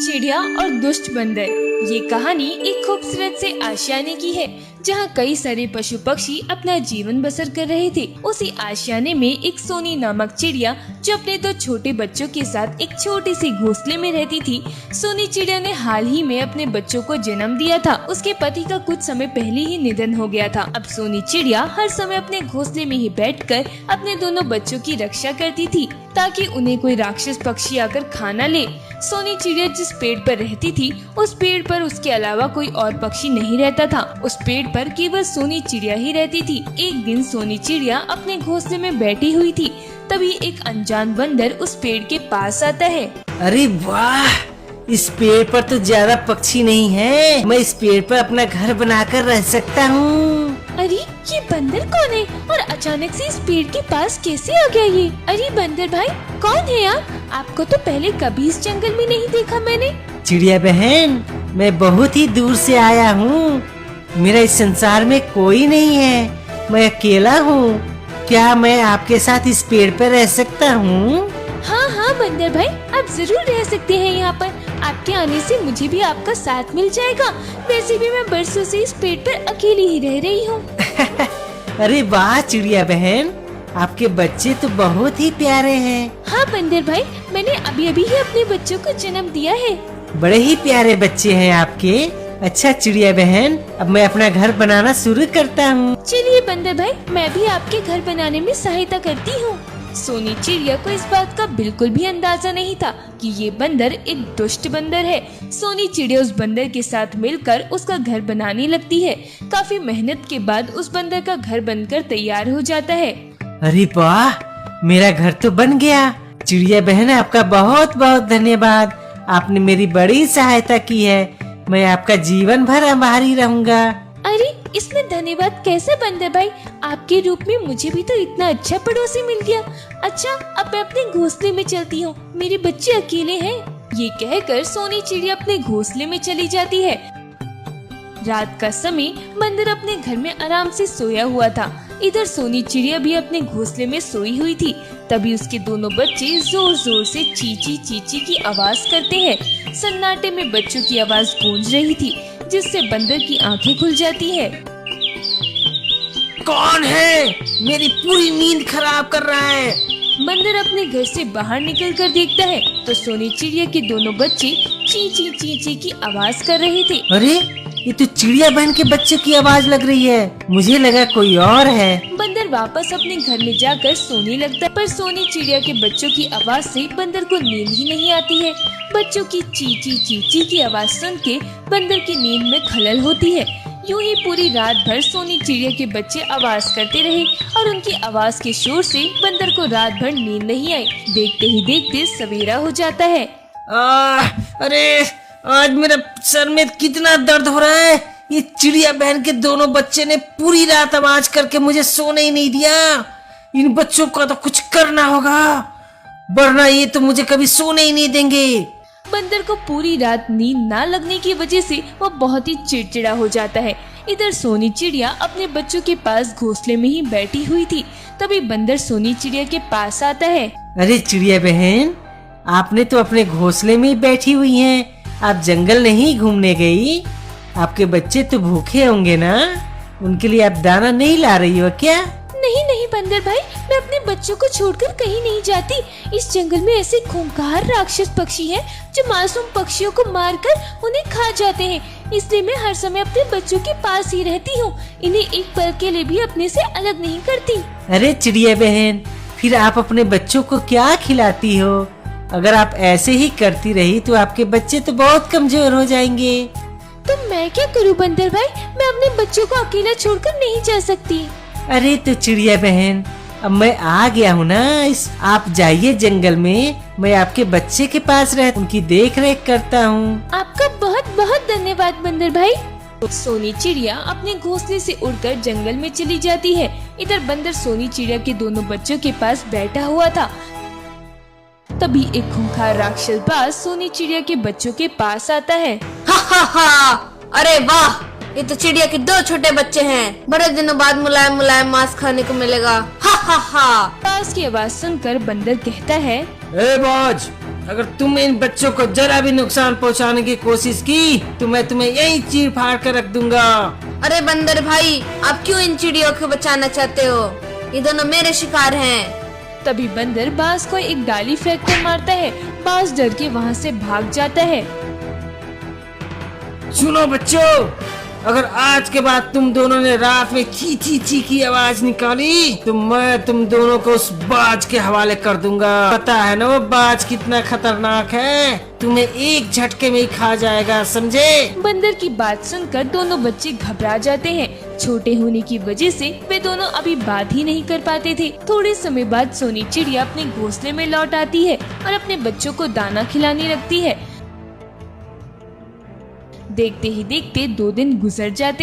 चिड़िया और दुष्ट बंदर। ये कहानी एक खूबसूरत से आशियाने की है जहाँ कई सारे पशु पक्षी अपना जीवन बसर कर रहे थे। उसी आशियाने में एक सोनी नामक चिड़िया जो अपने दो छोटे बच्चों के साथ एक छोटी सी घोंसले में रहती थी। सोनी चिड़िया ने हाल ही में अपने बच्चों को जन्म दिया था। उसके पति का कुछ समय पहले ही निधन हो गया था। अब सोनी चिड़िया हर समय अपने घोंसले में ही बैठकर अपने दोनों बच्चों की रक्षा करती थी ताकि उन्हें कोई राक्षस पक्षी आकर खा न ले। सोनी चिड़िया जिस पेड़ पर रहती थी उस पेड़ पर उसके अलावा कोई और पक्षी नहीं रहता था। उस पेड़ पर केवल सोनी चिड़िया ही रहती थी। एक दिन सोनी चिड़िया अपने घोंसले में बैठी हुई थी, तभी एक अनजान बंदर उस पेड़ के पास आता है। अरे वाह, इस पेड़ पर तो ज्यादा पक्षी नहीं है। मैं इस पेड़ पर अपना घर बनाकर रह सकता हूँ। अरे ये बंदर कौन है और अचानक से इस पेड़ के पास कैसे आ गया ये? अरे बंदर भाई कौन है आप? आपको तो पहले कभी इस जंगल में नहीं देखा मैंने। चिड़िया बहन, मैं बहुत ही दूर से आया हूँ। मेरा इस संसार में कोई नहीं है, मैं अकेला हूँ। क्या मैं आपके साथ इस पेड़ पर रह सकता हूँ? हाँ हाँ बंदर भाई, आप जरूर रह सकते हैं यहाँ पर। आपके आने से मुझे भी आपका साथ मिल जाएगा। वैसे भी मैं बरसों से इस पेड़ पर अकेली ही रह रही हूँ। अरे वाह चिड़िया बहन, आपके बच्चे तो बहुत ही प्यारे हैं। हाँ बंदर भाई, मैंने अभी अभी ही अपने बच्चों को जन्म दिया है। बड़े ही प्यारे बच्चे हैं आपके। अच्छा चिड़िया बहन, अब मैं अपना घर बनाना शुरू करता हूँ। चलिए बंदर भाई, मैं भी आपके घर बनाने में सहायता करती हूँ। सोनी चिड़िया को इस बात का बिल्कुल भी अंदाजा नहीं था कि ये बंदर एक दुष्ट बंदर है। सोनी चिड़िया उस बंदर के साथ मिलकर उसका घर बनाने लगती है। काफी मेहनत के बाद उस बंदर का घर बनकर तैयार हो जाता है। अरे वाह, मेरा घर तो बन गया। चिड़िया बहन, आपका बहुत बहुत धन्यवाद। आपने मेरी बड़ी सहायता की है। मैं आपका जीवन भर आभारी रहूंगा। अरे इसमें धन्यवाद कैसे बंदर भाई? आपके रूप में मुझे भी तो इतना अच्छा पड़ोसी मिल गया। अच्छा अब मैं अपने घोंसले में चलती हूँ, मेरे बच्चे अकेले हैं। ये कहकर सोनी चिड़िया अपने घोंसले में चली जाती है। रात का समय बंदर अपने घर में आराम से सोया हुआ था। इधर सोनी चिड़िया भी अपने घोंसले में सोई हुई थी। तभी उसके दोनों बच्चे जोर जोर से चींची चींची की आवाज करते हैं। सन्नाटे में बच्चों की आवाज गूंज रही थी, जिससे बंदर की आंखें खुल जाती है। कौन है? मेरी पूरी नींद खराब कर रहा है। बंदर अपने घर से बाहर निकल कर देखता है तो सोनी चिड़िया के दोनों बच्चे चींची चींची की आवाज कर रहे थे। अरे ये तो चिड़िया बहन के बच्चे की आवाज लग रही है। मुझे लगा कोई और है। बंदर वापस अपने घर में जाकर सोने लगता है, पर सोनी चिड़िया के बच्चों की आवाज से बंदर को नींद ही नहीं आती है। बच्चों की चींची चींची की आवाज सुन के बंदर की नींद में खलल होती है। यूं ही पूरी रात भर सोनी चिड़िया के बच्चे आवाज करते रहे और उनकी आवाज के शोर से बंदर को रात भर नींद नहीं आई। देखते ही देखते सवेरा हो जाता है। अरे आज मेरा सर में कितना दर्द हो रहा है। ये चिड़िया बहन के दोनों बच्चे ने पूरी रात आवाज करके मुझे सोने ही नहीं दिया। इन बच्चों का तो कुछ करना होगा, वरना ये तो मुझे कभी सोने ही नहीं देंगे। बंदर को पूरी रात नींद ना लगने की वजह से वो बहुत ही चिड़चिड़ा हो जाता है। इधर सोनी चिड़िया अपने बच्चों के पास घोंसले में ही बैठी हुई थी। तभी बंदर सोनी चिड़िया के पास आता है। अरे चिड़िया बहन, आपने तो अपने घोंसले में ही बैठी हुई हैं। आप जंगल नहीं घूमने गई? आपके बच्चे तो भूखे होंगे ना? उनके लिए आप दाना नहीं ला रही हो क्या? नहीं नहीं बंदर भाई, मैं अपने बच्चों को छोड़कर कहीं नहीं जाती। इस जंगल में ऐसे खूंखार राक्षस पक्षी हैं जो मासूम पक्षियों को मारकर उन्हें खा जाते हैं। इसलिए मैं हर समय अपने बच्चों के पास ही रहती हूँ। इन्हें एक पल के लिए भी अपने से अलग नहीं करती। अरे चिड़िया बहन, फिर आप अपने बच्चों को क्या खिलाती हो? अगर आप ऐसे ही करती रही तो आपके बच्चे तो बहुत कमजोर हो जाएंगे। तो मैं क्या करूँ बंदर भाई? मैं अपने बच्चों को अकेला छोड़कर नहीं जा सकती। अरे तो चिड़िया बहन, अब मैं आ गया हूँ ना। आप जाइए जंगल में, मैं आपके बच्चे के पास रह उनकी देख रेख करता हूँ। आपका बहुत बहुत धन्यवाद बंदर भाई। सोनी चिड़िया अपने घोंसले से उड़कर जंगल में चली जाती है। इधर बंदर सोनी चिड़िया के दोनों बच्चों के पास बैठा हुआ था। तभी एक खूंखार राक्षस बाज सोनी चिड़िया के बच्चों के पास आता है। हा हा हा, अरे वाह, ये तो चिड़िया के दो छोटे बच्चे हैं। बड़े दिनों बाद मुलायम मुलायम मांस खाने को मिलेगा। हा हा हा। बाज की आवाज सुनकर बंदर कहता है, ए बाज, अगर तुमने इन बच्चों को जरा भी नुकसान पहुंचाने की कोशिश की तो मैं तुम्हें यहीं चीर फाड़ कर रख दूंगा। अरे बंदर भाई, आप क्यों इन चिड़ियों को बचाना चाहते हो? ये दोनों मेरे शिकार हैं। तभी बंदर बाज को एक डाली फेंक कर मारता है। बाज डर के वहाँ से भाग जाता है। सुनो बच्चों, अगर आज के बाद तुम दोनों ने रात में ची ची ची की आवाज निकाली तो मैं तुम दोनों को उस बाज के हवाले कर दूंगा। पता है ना वो बाज कितना खतरनाक है, तुम्हें एक झटके में ही खा जाएगा, समझे? बंदर की बात सुनकर दोनों बच्चे घबरा जाते हैं। छोटे होने की वजह से वे दोनों अभी बात ही नहीं कर पाते थे। थोड़े समय बाद सोनी चिड़िया अपने घोंसले में लौट आती है और अपने बच्चों को दाना खिलाने लगती है। देखते ही देखते 2 दिन गुजर जाते हैं।